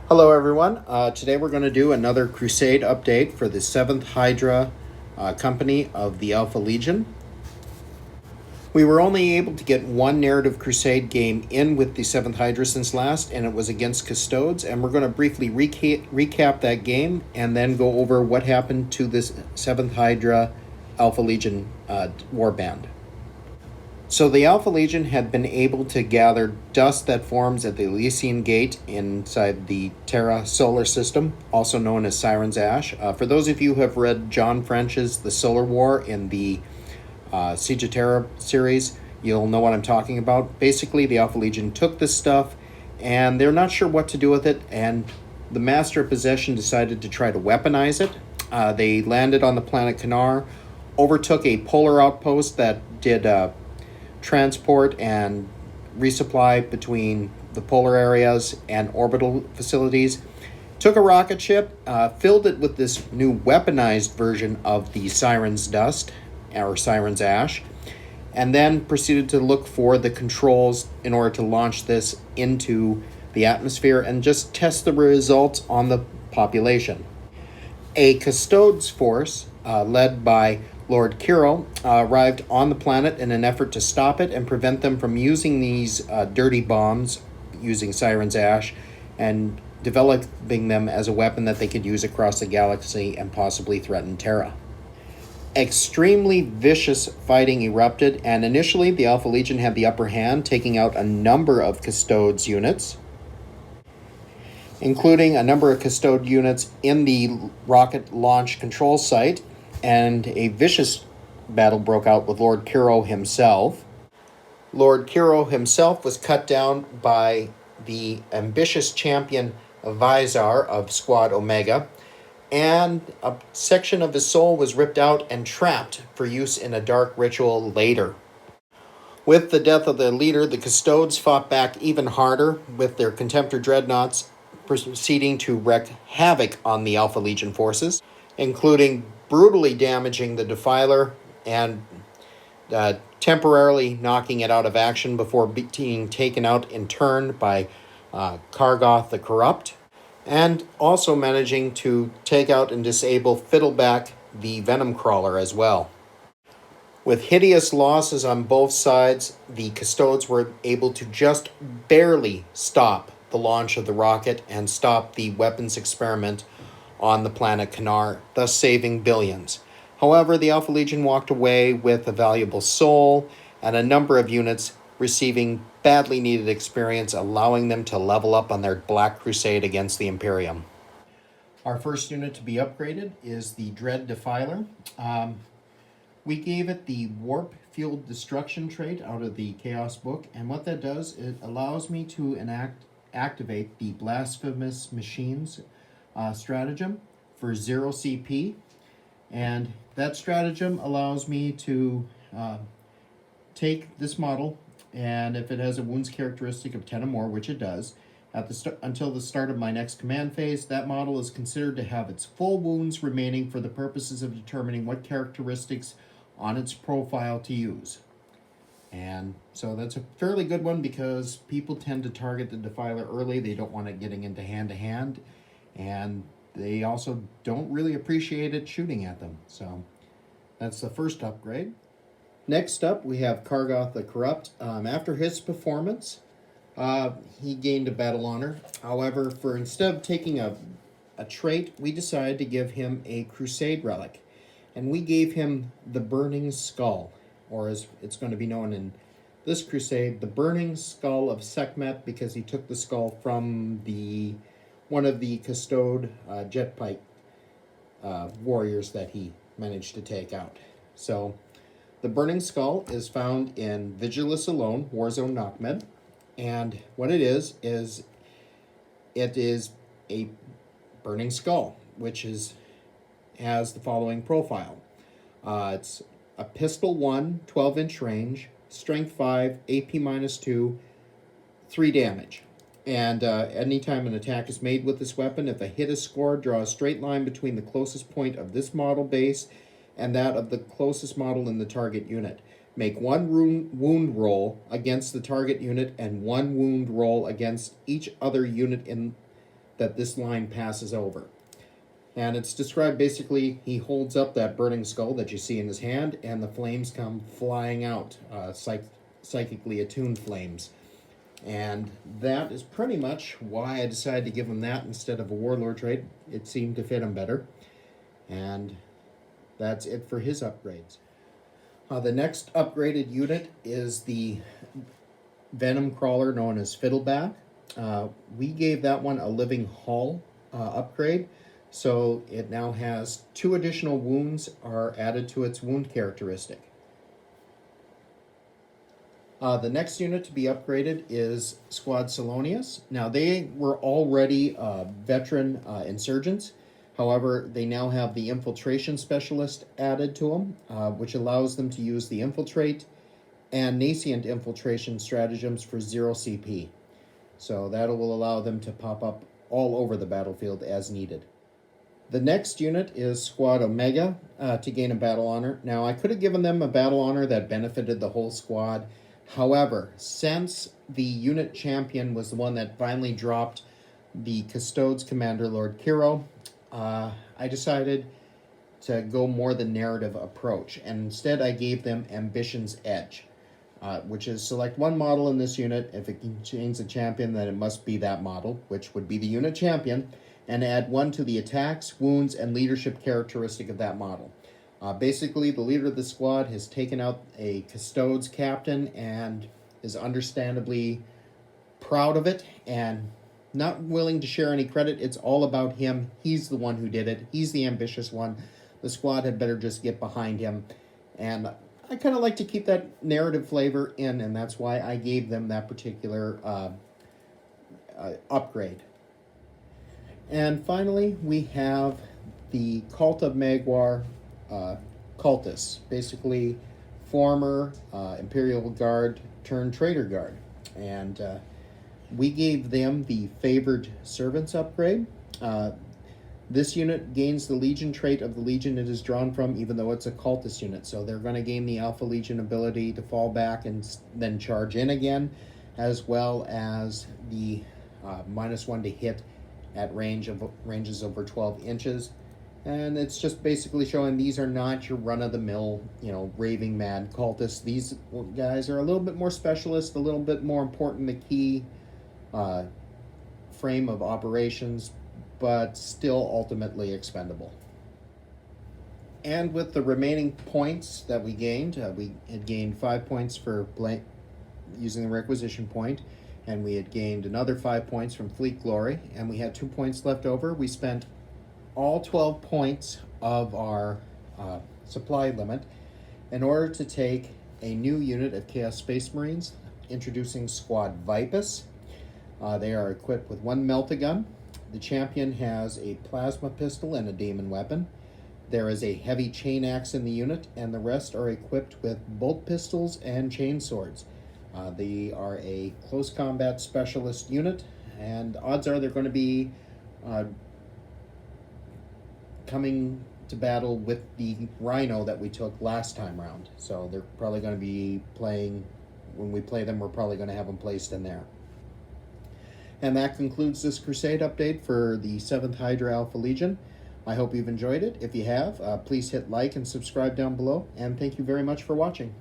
Hello everyone. Today we're going to do another Crusade update for the 7th Hydra company of the Alpha Legion. We were only able to get one narrative Crusade game in with the 7th Hydra since last, and it was against Custodes, and we're going to briefly recap that game and then go over what happened to this 7th Hydra Alpha Legion warband. So the Alpha Legion had been able to gather dust that forms at the Elysian Gate inside the Terra solar system, also known as Siren's Ash. For those of you who have read John French's The Solar War in the Siege of Terra series, you'll know what I'm talking about. Basically, the Alpha Legion took this stuff, and they're not sure what to do with it, and the Master of Possession decided to try to weaponize it. They landed on the planet Kanar, overtook a polar outpost that did transport and resupply between the polar areas and orbital facilities, took a rocket ship, filled it with this new weaponized version of the Siren's Dust, or Siren's Ash, and then proceeded to look for the controls in order to launch this into the atmosphere and just test the results on the population. A Custodes force, led by Lord Kiro, arrived on the planet in an effort to stop it and prevent them from using these dirty bombs using Siren's Ash and developing them as a weapon that they could use across the galaxy and possibly threaten Terra. Extremely vicious fighting erupted, and initially the Alpha Legion had the upper hand, taking out a number of Custodes units, including a number of Custode units in the rocket launch control site, and a vicious battle broke out with Lord Kiro himself. Lord Kiro himself was cut down by the ambitious champion Vizar of Squad Omega, and a section of his soul was ripped out and trapped for use in a dark ritual later. With the death of their leader, the Custodes fought back even harder, with their Contemptor dreadnoughts proceeding to wreak havoc on the Alpha Legion forces, including brutally damaging the Defiler and temporarily knocking it out of action before being taken out in turn by Kargoth the Corrupt, and also managing to take out and disable Fiddleback the Venom Crawler as well. With hideous losses on both sides, the Custodes were able to just barely stop the launch of the rocket and stop the weapons experiment on the planet Kanar, thus saving billions. However, the Alpha Legion walked away with a valuable soul and a number of units receiving badly needed experience, allowing them to level up on their Black Crusade against the Imperium. Our first unit to be upgraded is the Dread Defiler. We gave it the Warp Fueled Destruction trait out of the Chaos book, and what that does, it allows me to activate the Blasphemous Machines stratagem for 0 CP, and that stratagem allows me to take this model, and if it has a wounds characteristic of 10 or more, which it does, until the start of my next command phase, that model is considered to have its full wounds remaining for the purposes of determining what characteristics on its profile to use. And so that's a fairly good one because people tend to target the Defiler early. They don't want it getting into hand-to-hand, and they also don't really appreciate it shooting at them. So that's the first upgrade. Next up, we have Kargoth the Corrupt. After his performance, he gained a battle honor. However, instead of taking a trait, we decided to give him a Crusade relic. And we gave him the Burning Skull, or as it's going to be known in this Crusade, the Burning Skull of Sekhmet, because he took the skull from one of the Custode jetpike warriors that he managed to take out. So the Burning Skull is found in Vigilus Alone, Warzone Nakmed, and what it is it is a Burning Skull, which has the following profile. It's a pistol 1, 12-inch range, strength 5, AP -2, 3 damage. And anytime an attack is made with this weapon, if a hit is scored, draw a straight line between the closest point of this model base and that of the closest model in the target unit. Make 1 wound roll against the target unit and 1 wound roll against each other unit in that this line passes over. And it's described basically, he holds up that burning skull that you see in his hand, and the flames come flying out, psychically attuned flames. And that is pretty much why I decided to give him that instead of a warlord trait. It seemed to fit him better. And that's it for his upgrades. The next upgraded unit is the Venom Crawler known as Fiddleback. We gave that one a Living Hull upgrade. So it now has 2 additional wounds are added to its wound characteristic. The next unit to be upgraded is Squad Salonius. Now they were already veteran insurgents. However, they now have the Infiltration Specialist added to them, which allows them to use the Infiltrate and Nascent Infiltration stratagems for 0 CP. So that will allow them to pop up all over the battlefield as needed. The next unit is Squad Omega to gain a battle honor. Now, I could have given them a battle honor that benefited the whole squad. However, since the unit champion was the one that finally dropped the Custodes Commander, Lord Kiro, I decided to go more the narrative approach. And instead, I gave them Ambition's Edge, which is select one model in this unit. If it can change the champion, then it must be that model, which would be the unit champion, and add 1 to the attacks, wounds, and leadership characteristic of that model. Basically, the leader of the squad has taken out a Custodes captain and is understandably proud of it and not willing to share any credit. It's all about him. He's the one who did it. He's the ambitious one. The squad had better just get behind him. And I kind of like to keep that narrative flavor in, and that's why I gave them that particular upgrade. And finally, we have the Cult of Magwar cultists, basically former Imperial Guard turned Traitor Guard. And we gave them the Favored Servants upgrade. This unit gains the Legion trait of the Legion it is drawn from, even though it's a cultist unit. So they're going to gain the Alpha Legion ability to fall back and then charge in again, as well as the -1 to hit at ranges over 12 inches. And it's just basically showing these are not your run-of-the-mill, raving mad cultists. These guys are a little bit more specialist, a little bit more important, the key frame of operations, but still ultimately expendable. And with the remaining points that we gained, we had gained 5 points for using the requisition point, and we had gained another 5 points from Fleet Glory, and we had 2 points left over. We spent all 12 points of our supply limit in order to take a new unit of Chaos Space Marines, introducing Squad Vipus. They are equipped with 1 Melt-A-Gun. The champion has a plasma pistol and a daemon weapon. There is a heavy chain axe in the unit, and the rest are equipped with bolt pistols and chain swords. They are a close combat specialist unit, and odds are they're going to be coming to battle with the Rhino that we took last time round. So they're probably going to be playing, when we play them, we're probably going to have them placed in there. And that concludes this Crusade update for the 7th Hydra Alpha Legion. I hope you've enjoyed it. If you have, please hit like and subscribe down below, and thank you very much for watching.